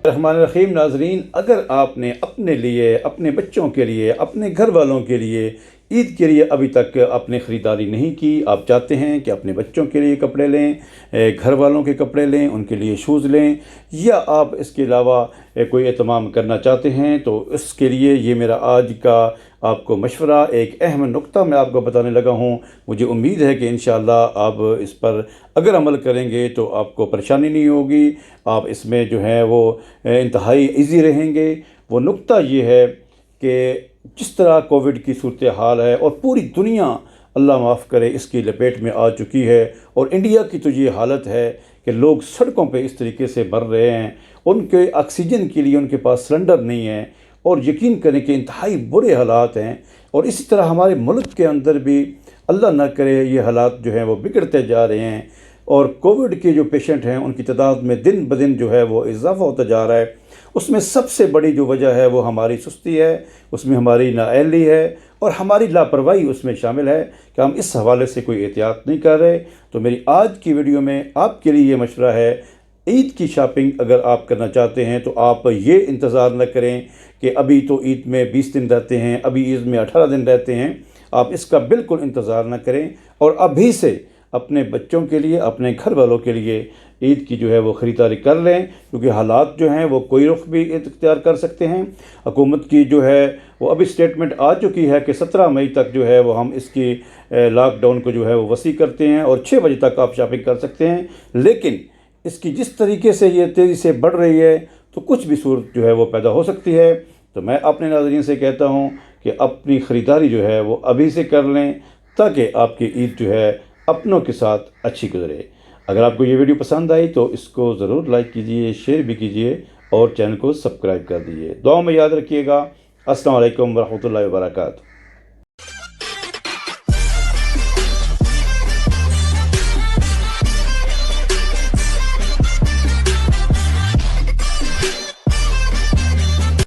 रहमान रहीम नाजरीन, अगर आपने अपने लिए, अपने बच्चों के लिए, अपने घर वालों के लिए ईद के लिए अभी तक अपनी ख़रीदारी नहीं की, आप चाहते हैं कि अपने बच्चों के लिए कपड़े लें, घर वालों के कपड़े लें, उनके लिए शूज़ लें, या आप इसके अलावा कोई एहतमाम करना चाहते हैं, तो इसके लिए ये मेरा आज का आपको मशवरा, एक अहम नुक्ता मैं आपको बताने लगा हूँ। मुझे उम्मीद है कि इंशाअल्लाह आप इस पर अगर अमल करेंगे तो आपको परेशानी नहीं होगी, आप इसमें जो है वो इंतहाई इजी रहेंगे। वो नुक्ता ये है कि जिस तरह कोविड की सूरत हाल है और पूरी दुनिया अल्लाह माफ़ करे इसकी लपेट में आ चुकी है, और इंडिया की तो ये हालत है कि लोग सड़कों पे इस तरीके से भर रहे हैं, उनके ऑक्सीजन के लिए उनके पास सिलेंडर नहीं है, और यकीन करें कि इंतहाई बुरे हालात हैं। और इसी तरह हमारे मुल्क के अंदर भी अल्लाह ना करे ये हालात जो हैं वो बिगड़ते जा रहे हैं, और कोविड के जो पेशेंट हैं उनकी तादाद में दिन ब दिन जो है वो इजाफ़ा होता जा रहा है। उसमें सबसे बड़ी जो वजह है वो हमारी सुस्ती है, उसमें हमारी नाअहली है, और हमारी लापरवाही उसमें शामिल है कि हम इस हवाले से कोई एहतियात नहीं कर रहे। तो मेरी आज की वीडियो में आपके लिए ये मशवरा है, ईद की शॉपिंग अगर आप करना चाहते हैं तो आप ये इंतज़ार न करें कि अभी तो ईद में 20 दिन रहते हैं, अभी ईद में 18 दिन रहते हैं। आप इसका बिल्कुल इंतज़ार न करें, और अभी से अपने बच्चों के लिए, अपने घर वालों के लिए ईद की जो है वो ख़रीदारी कर लें, क्योंकि हालात जो हैं वो कोई रुख भी इख्तियार कर सकते हैं। हुकूमत की जो है वो अभी स्टेटमेंट आ चुकी है कि 17 मई तक जो है वो हम इसकी लॉकडाउन को जो है वो वसी करते हैं, और 6 बजे तक आप शॉपिंग कर सकते हैं। लेकिन इसकी जिस तरीके से ये तेज़ी से बढ़ रही है तो कुछ भी सूरत जो है वो पैदा हो सकती है। तो मैं अपने नाज़रीन से कहता हूँ कि अपनी ख़रीदारी जो है वो अभी से कर लें, ताकि आपकी ईद जो है अपनों के साथ अच्छी गुजरे। अगर आपको ये वीडियो पसंद आई तो इसको ज़रूर लाइक कीजिए, शेयर भी कीजिए, और चैनल को सब्सक्राइब कर दीजिए। दुआ में याद रखिएगा। अस्सलाम वालेकुम व रहमतुल्लाहि व बरकातहू।